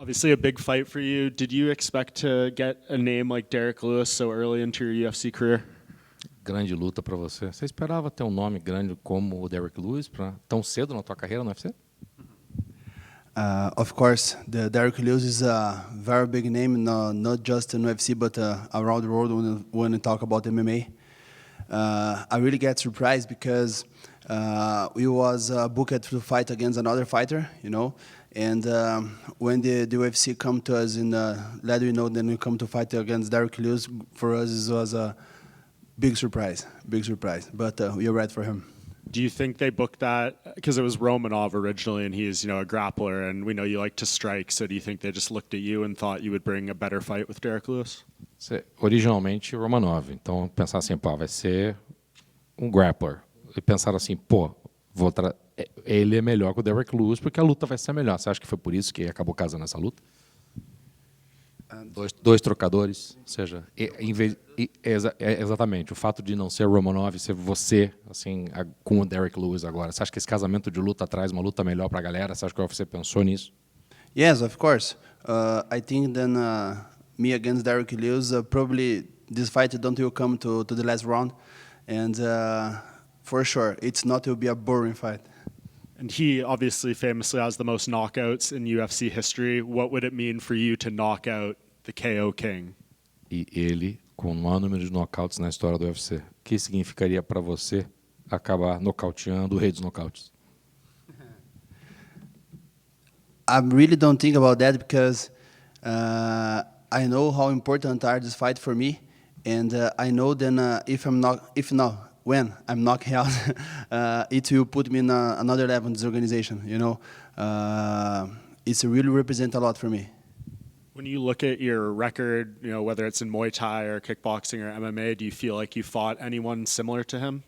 Obviously a big fight for you. Did you expect to get a name like Derrick Lewis so early into your UFC career? Grande luta para você. Você esperava ter um nome grande como o Derrick Lewis tão cedo na tua carreira no UFC? Of course, the Derrick Lewis is a very big name, not just in UFC, but around the world when we talk about MMA. I really get surprised because we was booked to fight against another fighter, and when the UFC come to us and let we know that we come to fight against Derrick Lewis, for us it was a big surprise, but we are ready for him. Do you think they booked that because it was Romanov originally and he's, a grappler and we know you like to strike, so do you think they just looked at you and thought you would bring a better fight with Derrick Lewis? Originalmente Romanov, então pensar assim, pô, vai ser um grappler. E pensar assim, pô, ele é melhor que o Derrick Lewis porque a luta vai ser melhor. Você acha que foi por isso que acabou casando essa luta? Dois trocadores, ou seja, exatamente, o fato de não ser Romanov, ser você, assim, com o Derrick Lewis agora. Você acha que esse casamento de luta traz uma luta melhor para a galera? Você acha que você pensou nisso? Yes, of course. I think then me against Derrick Lewis, probably this fight don't will come to the last round, and for sure, it's not will be a boring fight. And he obviously famously has the most knockouts in UFC history. What would it mean for you to knock out the KO King? E ele com o maior número de knockouts na história do UFC. O que significaria para você acabar nocauteando o rei dos nocautes? I really don't think about that because I know how important are this fight for me, and I know then when I'm knocked out, it will put me in another level in this organization. It's really represent a lot for me. When you look at your record, whether it's in Muay Thai or kickboxing or MMA, do you feel like you fought anyone similar to him?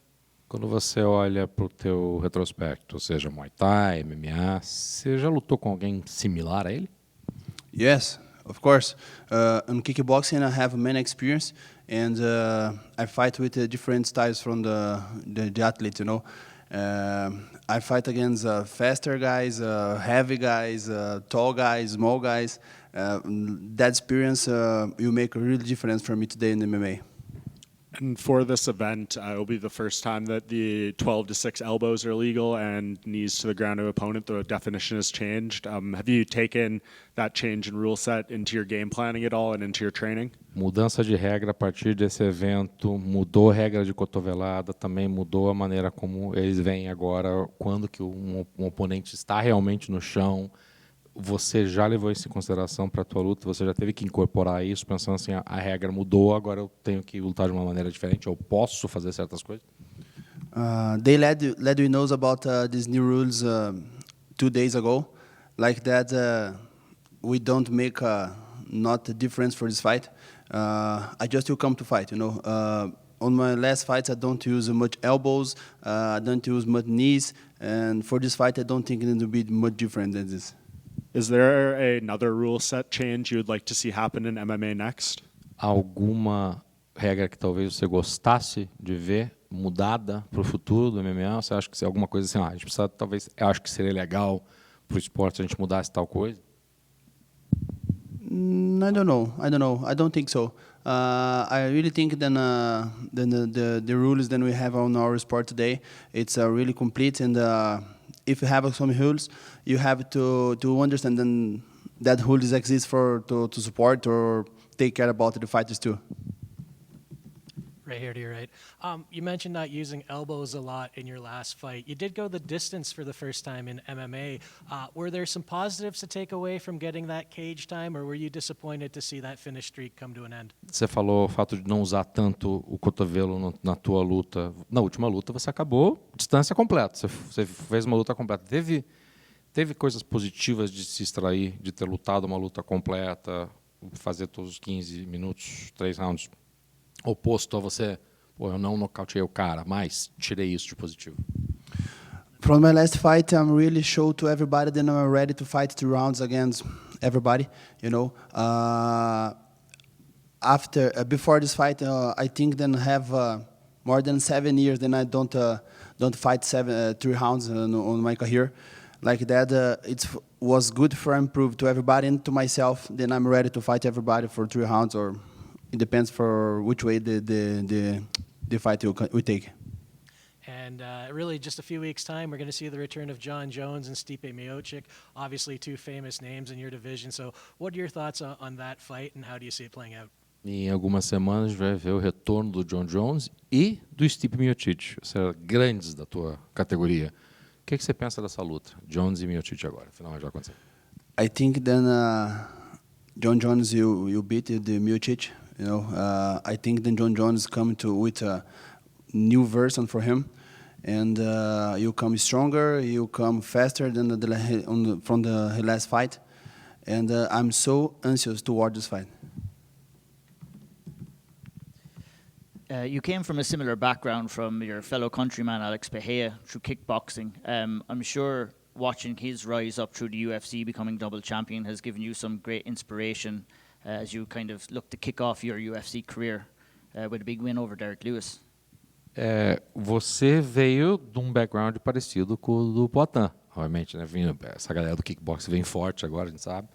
Quando você olha para o teu retrospecto, seja Muay Thai, MMA, você já lutou com alguém similar a ele? Yes, of course. In kickboxing, I have many experience, and I fight with different styles from the athletes. I fight against faster guys, heavy guys, tall guys, small guys. That experience will make a real difference for me today in MMA. And for this event, it will be the first time that the 12-6 elbows are legal and knees to the ground of opponent. The definition has changed. Have you taken that change in rule set into your game planning at all and into your training? Mudança de regra a partir desse evento, mudou a regra de cotovelada, também mudou a maneira como eles veem agora, quando que um oponente está realmente no chão. Você já levou isso em consideração para a tua luta? Você já teve que incorporar isso, pensando assim, a regra mudou, agora eu tenho que lutar de uma maneira diferente, eu posso fazer certas coisas? They let we know about these new rules 2 days ago. Like that, we don't make not a difference for this fight. I just will come to fight, on my last fights, I don't use much elbows, I don't use much knees, and for this fight, I don't think it will be much different than this. Is there another rule set change you would like to see happen in MMA next? Alguma regra que talvez você gostasse de ver mudada para o futuro do MMA? Você acha que se alguma coisa assim, a gente precisa, talvez, eu acho que seria legal para o esporte se a gente mudasse tal coisa? I don't know. I don't think so. I really think then the rules that we have on our sport today, it's really complete. And if you have some rules, you have to understand then that rules exist to support or take care about the fighters too. Right here to your right. You mentioned not using elbows a lot in your last fight. You did go the distance for the first time in MMA. Were there some positives to take away from getting that cage time, or were you disappointed to see that finish streak come to an end? Você falou o fato de não usar tanto o cotovelo na tua luta. Na última luta você acabou distância completa. Você fez uma luta completa. Teve coisas positivas de se extrair, de ter lutado uma luta completa, fazer todos os 15 minutos, 3 rounds. Oposto a você, eu não nocauteei o cara, mas tirei isso de positivo. From my last fight, I'm really showed to everybody that I'm ready to fight 2 rounds against everybody. Before this fight, I think then have more than 7 years. Then I don't fight 3 rounds on my career like that. was good for improve to everybody and to myself. Then I'm ready to fight everybody for 3 rounds, or it depends for which way the fight we take. And really, just a few weeks' time, we're going to see the return of John Jones and Stipe Miocic, obviously 2 famous names in your division. So what are your thoughts on that fight, and how do you see it playing out? Em algumas semanas a gente vai ver o retorno do John Jones e do Stipe Miocic, são grandes da tua categoria. O que você pensa dessa luta, Jones e Miocic agora? Finalmente vai acontecer. I think then John Jones you beat the Miocic. You know, I think then John Jones come with a new version for him, and you come stronger, you come faster than from the last fight, and I'm so anxious to watch this fight. You came from a similar background from your fellow countryman Alex Pereira through kickboxing. I'm sure watching his rise up through the UFC, becoming double champion, has given you some great inspiration as you kind of look to kick off your UFC career with a big win over Derrick Lewis. Você veio de um background parecido com o do Poatan, obviamente, né? Essa galera do kickboxing vem forte agora, a gente sabe.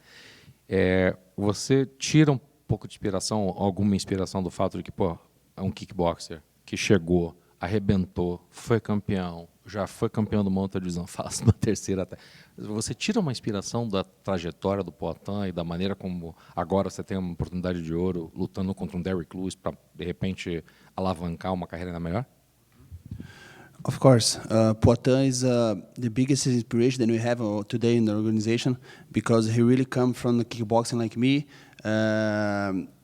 Você tira um pouco de inspiração, alguma inspiração do fato de que, pô, é um kickboxer que chegou, arrebentou, foi campeão, já foi campeão do mundo da divisão, faz uma terceira até. Você tira uma inspiração da trajetória do Poatan e da maneira como agora você tem uma oportunidade de ouro lutando contra um Derrick Lewis para, de repente, alavancar uma carreira ainda melhor? Of course, Poatan is the biggest inspiration that we have today in the organization, because he really come from the kickboxing like me.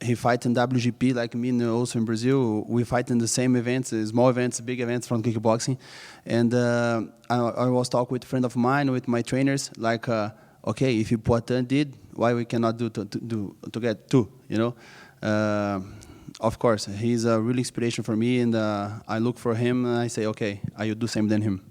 He fight in WGP like me, and also in Brazil. We fight in the same events, small events, big events from kickboxing. And I was talking with a friend of mine, with my trainers, like, okay, if Poatan did, why we cannot do to get 2, you know? Of course, he's a real inspiration for me, and I look for him and I say, okay, I will do same than him.